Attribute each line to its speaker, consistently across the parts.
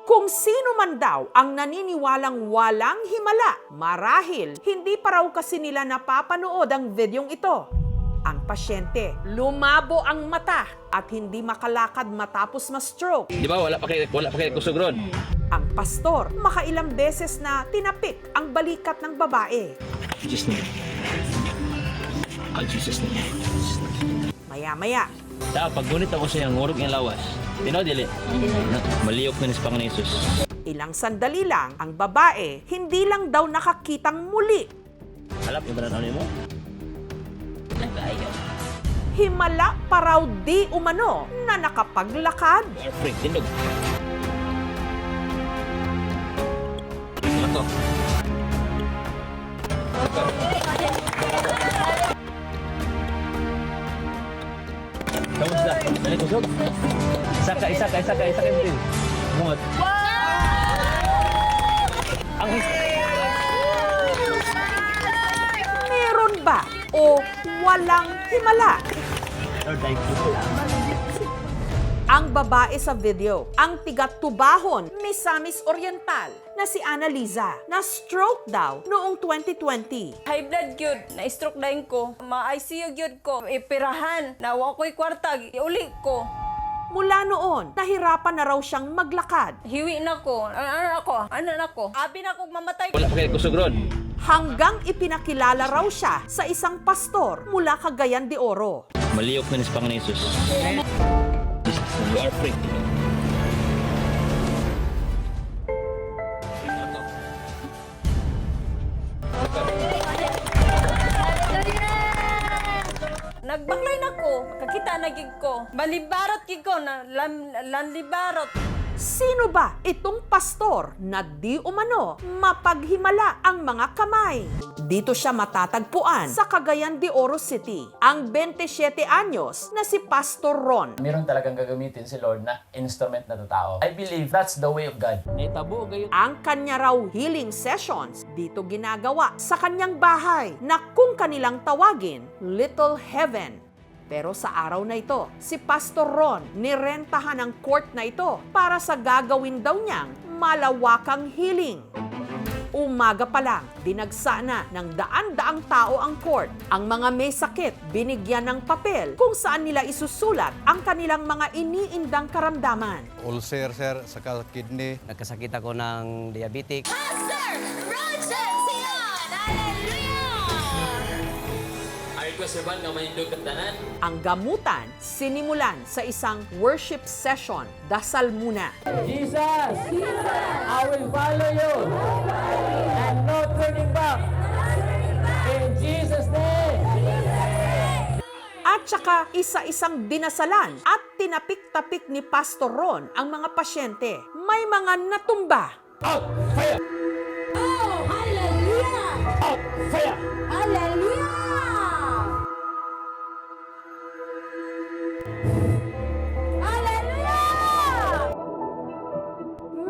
Speaker 1: Kung sino man daw ang naniniwalang walang himala, marahil hindi pa raw kasi nila napapanood ang videong ito. Ang pasyente, lumabo ang mata at hindi makalakad matapos ma-stroke.
Speaker 2: Di ba wala pa kayo kusog ron?
Speaker 1: Ang pastor, makailang beses na tinapik ang balikat ng babae.
Speaker 2: Jesus name. Jesus name.
Speaker 1: Maya-maya,
Speaker 2: Pag gunit ako sa iyang ngurog yung lawas. Tinaw dili. Maliyok na ni sa Panginoon Jesus.
Speaker 1: ilang sandali lang, ang babae hindi lang daw nakakitang muli.
Speaker 2: Halap yung banana mo?
Speaker 1: Himala pa raw di umano na nakapaglakad.
Speaker 2: Freak, tindog. Ito. Kamusta? Dali kusog? Isa ka yung pin. Mungot. Ang
Speaker 1: Meron ba o walang himala? Ang babae sa video, ang tiga-Tubahon, Misamis Oriental, na si Annaliza, na stroke daw noong 2020.
Speaker 3: High blood gyud, na-stroke dahin ko. Ma-ICU gyud ko. Ipirahan, nawa ko'y kwarta, iuli ko.
Speaker 1: Mula noon, nahirapan na raw siyang maglakad.
Speaker 3: Hiwi na ko. Ano na ko? Abi na kong mamatay.
Speaker 2: wala pa kayo kusog ron.
Speaker 1: Hanggang ipinakilala raw siya sa isang pastor mula Cagayan de Oro.
Speaker 2: Maliyok na ni sa Panginoon Jesus. You are freak.
Speaker 3: Nagbaklay na ko. Kakita na gig ko. Balibarot gig ko na lanlibarot.
Speaker 1: Sino ba itong pastor na di umano mapaghimala ang mga kamay? Dito siya matatagpuan sa Cagayan de Oro City, ang 27 anyos na si Pastor Ron.
Speaker 4: Meron talagang gagamitin si Lord na instrument na tao. I believe that's the way of God.
Speaker 2: Naitabo kayo.
Speaker 1: Ang kanya raw healing sessions dito ginagawa sa kanyang bahay na kung kanilang tawagin, Little Heaven. Pero sa araw na ito, si Pastor Ron nirentahan ang court na ito para sa gagawin daw niyang malawakang healing. Umaga pa lang, dinagsa na ng daan-daang tao ang court. Ang mga may sakit, binigyan ng papel kung saan nila isusulat ang kanilang mga iniindang karamdaman.
Speaker 5: Ulcer, sir, saka kidney.
Speaker 6: Nagkasakit ako ng diabetic.
Speaker 1: Ang gamutan, sinimulan sa isang worship session. Dasal muna.
Speaker 4: Jesus! I will follow you! And no turning back! In Jesus' name!
Speaker 1: At saka isa-isang dinasalan at tinapik-tapik ni Pastor Ron ang mga pasyente. May mga natumba.
Speaker 4: Out! Fire!
Speaker 3: Oh, hallelujah!
Speaker 4: Out! Fire!
Speaker 3: Hallelujah!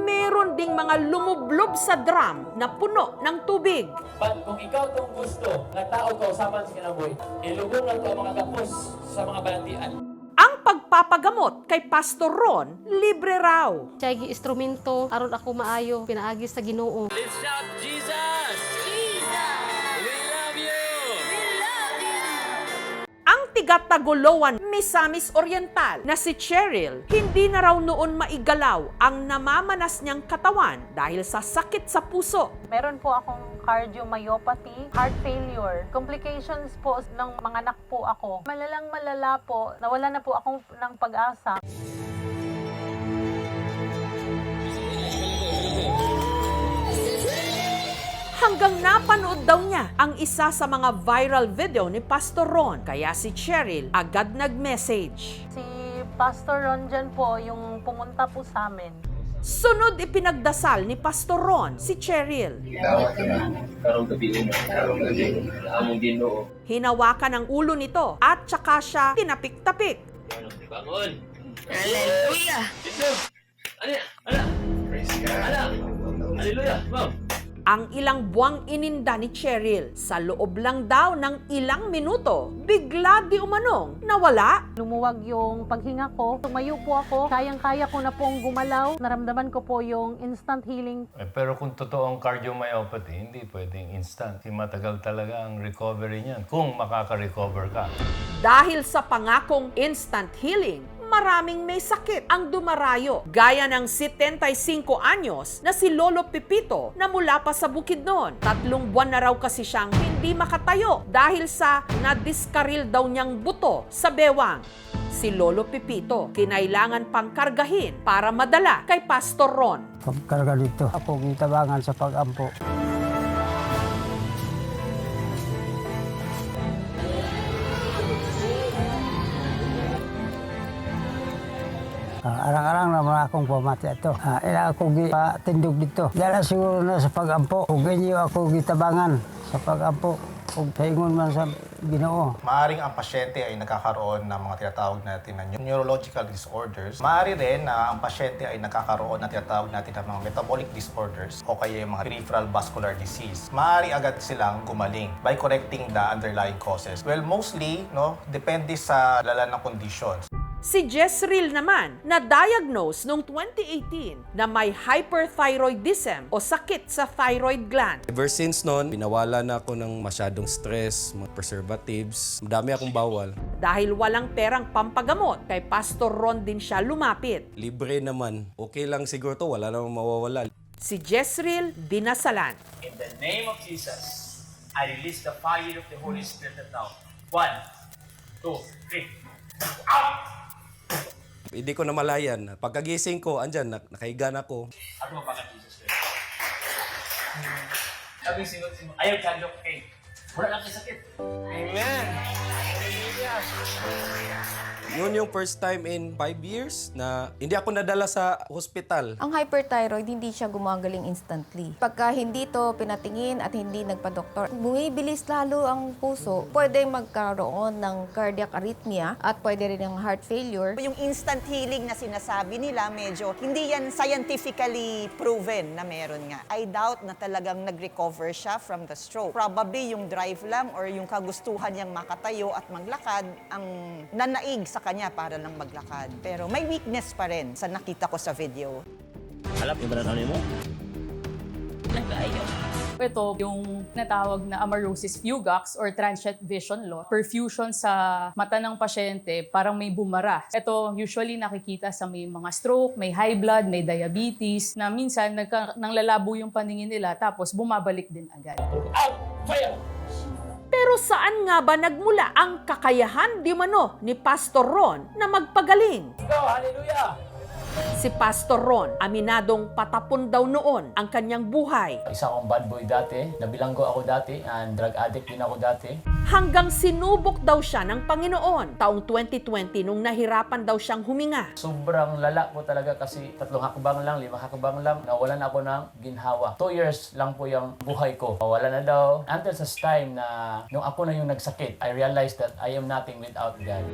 Speaker 1: Meron ding mga lumublob sa drum na puno ng tubig.
Speaker 4: But kung ikaw itong gusto na tao ka usapan sa kinabuhi, ilugong lang ang mga kapos sa mga balantian.
Speaker 1: Ang pagpapagamot kay Pastor Ron, libre raw.
Speaker 7: Siya instrumento aron ako maayo pinaagi sa Ginoo.
Speaker 2: Let's shout Jesus! Jesus! We love you!
Speaker 1: Ang tiga-Tagoloan, Misamis Oriental na si Cheryl, hindi na raw noon maigalaw ang namamanas niyang katawan dahil sa sakit sa puso.
Speaker 8: Meron po akong cardiomyopathy, heart failure. Complications po ng mga anak po ako. Malalang malala po, nawala na po akong ng pag-asa.
Speaker 1: Hanggang napanood daw niya ang isa sa mga viral video ni Pastor Ron. Kaya si Cheryl agad nag-message.
Speaker 8: Si Pastor Ron dyan po yung pumunta po sa amin.
Speaker 1: Sunod ipinagdasal ni Pastor Ron si Cheryl. Hinawakan ang ulo nito at tsaka siya tinapik-tapik.
Speaker 2: Bangon! Hallelujah! Ano? Ano? Praise God! Ano? Hallelujah! Ma'am!
Speaker 1: ang ilang buwang ininda ni Cheryl. Sa loob lang daw ng ilang minuto, bigla di umanong nawala.
Speaker 8: Lumuwag yung paghinga ko. Tumayo po ako. Kayang-kaya ko na pong gumalaw. Naramdaman ko po yung instant healing.
Speaker 9: Pero kung totoo ang cardiomyopathy, hindi pwedeng instant. Matagal talaga ang recovery niyan kung makaka-recover ka.
Speaker 1: Dahil sa pangakong instant healing, maraming may sakit ang dumarayo. Gaya ng 75 anyos na si Lolo Pipito na mula pa sa Bukidnon. 3 buwan na raw kasi siyang hindi makatayo dahil sa nadiskaril daw niyang buto sa bewang. Si Lolo Pipito kinailangan pang kargahin para madala kay Pastor Ron.
Speaker 10: Pagkarga dito, ako gitabangan sa pag-ampo. Arang-arang naman akong pamati ito. Ila ako tindog dito. Dala siguro na sa pag-ampo. Kung ganyo ako gitabangan sa pag-ampo. Kung paingon man sa Ginoo.
Speaker 11: Maaring ang pasyente ay nagkakaroon ng mga tinatawag natin na neurological disorders. Maaari rin na ang pasyente ay nagkakaroon ng tinatawag natin na mga metabolic disorders o kaya yung mga peripheral vascular disease. Maaari agad silang gumaling by correcting the underlying causes. Well, mostly, depende sa lala ng conditions.
Speaker 1: Si Jezreel naman, na-diagnose noong 2018 na may hyperthyroidism o sakit sa thyroid gland.
Speaker 6: Ever since noon, pinawala na ako ng masyadong stress, mga preservatives. Madami akong bawal.
Speaker 1: Dahil walang perang pampagamot, kay Pastor Ron din siya lumapit.
Speaker 6: Libre naman. Okay lang siguro to, wala namang mawawala.
Speaker 1: Si Jezreel dinasalan.
Speaker 4: In the name of Jesus, I release the fire of the Holy Spirit now. 1, 2, 3. Out!
Speaker 6: Hindi ko namalayan. Pagkagising ko, andyan, nakahiga na ako.
Speaker 4: Ano ba baka Jesus Christ? Sabi sinod, ayaw ka, Dok. Hey, wala lang kayo sakit. Amen.
Speaker 6: Yun yung first time in 5 years na hindi ako nadala sa hospital.
Speaker 12: Ang hyperthyroid, hindi siya gumagaling instantly. Pagka hindi to pinatingin at hindi nagpa-doktor, bumibilis lalo ang puso. Pwede magkaroon ng cardiac arrhythmia at pwede rin ng heart failure.
Speaker 13: Yung instant healing na sinasabi nila, medyo hindi yan scientifically proven na meron nga. I doubt na talagang nag-recover siya from the stroke. Probably yung drive lang or yung kagustuhan niyang makatayo at maglakad ang nanaig sa kanya para lang maglakad. Pero may weakness pa rin sa nakita ko sa video.
Speaker 2: Alam, ibarat ano mo? Nag-ayaw.
Speaker 14: Ito yung natawag na amaurosis fugax or transient vision loss. Perfusion sa mata ng pasyente, parang may bumara. Ito usually nakikita sa may mga stroke, may high blood, may diabetes, na minsan nanglalabo yung paningin nila tapos bumabalik din agad.
Speaker 4: Out! Fire!
Speaker 1: Pero saan nga ba nagmula ang kakayahan di mano ni Pastor Ron na magpagaling?
Speaker 4: Go! Hallelujah!
Speaker 1: Si Pastor Ron, aminadong patapon daw noon ang kanyang buhay.
Speaker 4: Isa akong bad boy dati, nabilanggo ako dati, and drug addict din ako dati.
Speaker 1: Hanggang sinubok daw siya ng Panginoon taong 2020 nung nahirapan daw siyang huminga.
Speaker 4: Sobrang lala po talaga kasi 3 hakbang lang, 5 hakbang lang, nawalan ako ng ginhawa. 2 years lang po yung buhay ko. Wala na daw. Until sa time na nung ako na yung nagsakit, I realized that I am nothing without God.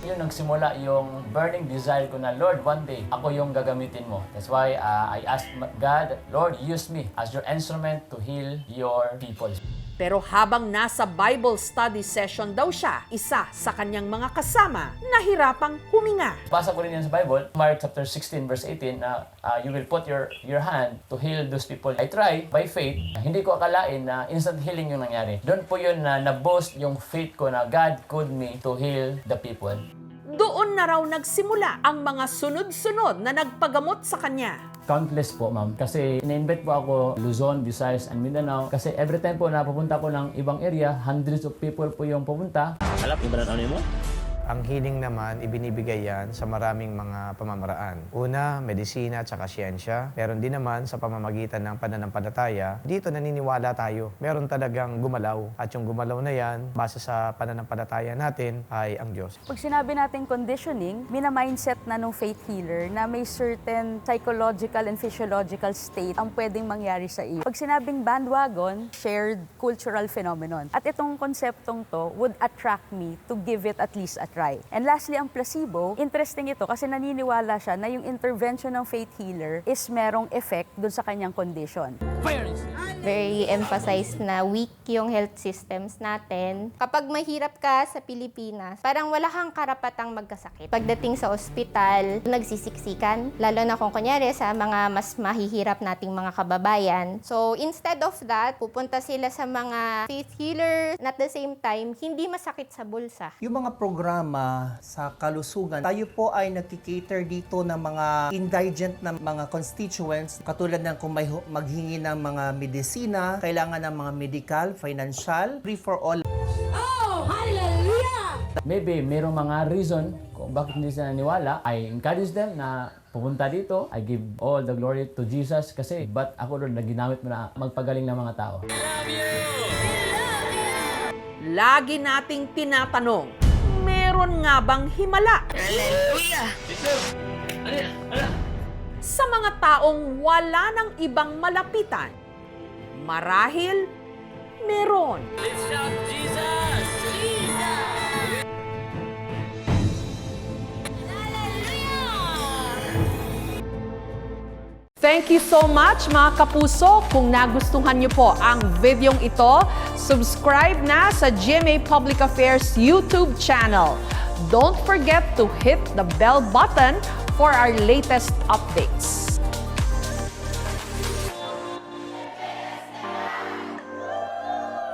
Speaker 4: Yun nagsimula yung burning desire ko na, Lord, one day, ako yung gagamitin mo. That's why I asked God, Lord, use me as your instrument to heal your people.
Speaker 1: Pero habang nasa Bible study session daw siya, isa sa kanyang mga kasama nahirapang huminga.
Speaker 4: Basa ko rin yan sa Bible, Mark chapter 16 verse 18, na you will put your hand to heal those people. I try by faith, hindi ko akalain na instant healing yung nangyari. Doon po yun na na-boost yung faith ko na God called me to heal the people.
Speaker 1: Doon na raw nagsimula ang mga sunod-sunod na nagpagamot sa kanya.
Speaker 4: Countless po, ma'am. Kasi ina-invite po ako Luzon, Visayas, and Mindanao. Kasi every time po na pupunta ko ng ibang area, hundreds of people po yung pupunta.
Speaker 2: Alam, ibarat ano mo?
Speaker 10: Ang healing naman, ibinibigay yan sa maraming mga pamamaraan. Una, medisina at saka siyensya. Meron din naman sa pamamagitan ng pananampalataya. Dito naniniwala tayo. Meron talagang gumalaw. At yung gumalaw na yan, base sa pananampalataya natin, ay ang Diyos.
Speaker 3: Pag sinabi natin conditioning, mina-mindset na nung faith healer na may certain psychological and physiological state ang pwedeng mangyari sa iyo. Pag sinabing bandwagon, shared cultural phenomenon. At itong konseptong to would attract me to give it at least a try. And lastly, ang placebo, interesting ito kasi naniniwala siya na yung intervention ng faith healer is merong effect dun sa kanyang condition.
Speaker 15: Very emphasized na weak yung health systems natin. Kapag mahirap ka sa Pilipinas, parang wala kang karapatang magkasakit. Pagdating sa ospital, nagsisiksikan, lalo na kung kunyari sa mga mas mahihirap nating mga kababayan. So instead of that, pupunta sila sa mga faith healer, at the same time, hindi masakit sa bulsa.
Speaker 16: Yung mga programa sa kalusugan, tayo po ay nagkikater dito ng mga indigent na mga constituents, katulad ng kung may maghingi ng mga medisina, kailangan ng mga medical, financial, free for all.
Speaker 4: Maybe mayroong mga reason kung bakit hindi sila naniwala. I encourage them na pupunta dito. I give all the glory to Jesus kasi ba't ako doon na ginamit mo na magpagaling ng mga tao.
Speaker 1: Lagi nating tinatanong, meron nga bang himala? Sa mga taong wala ng ibang malapitan, marahil meron. Thank you so much mga kapuso. Kung nagustuhan niyo po ang videong ito, subscribe na sa GMA Public Affairs YouTube channel. Don't forget to hit the bell button for our latest updates.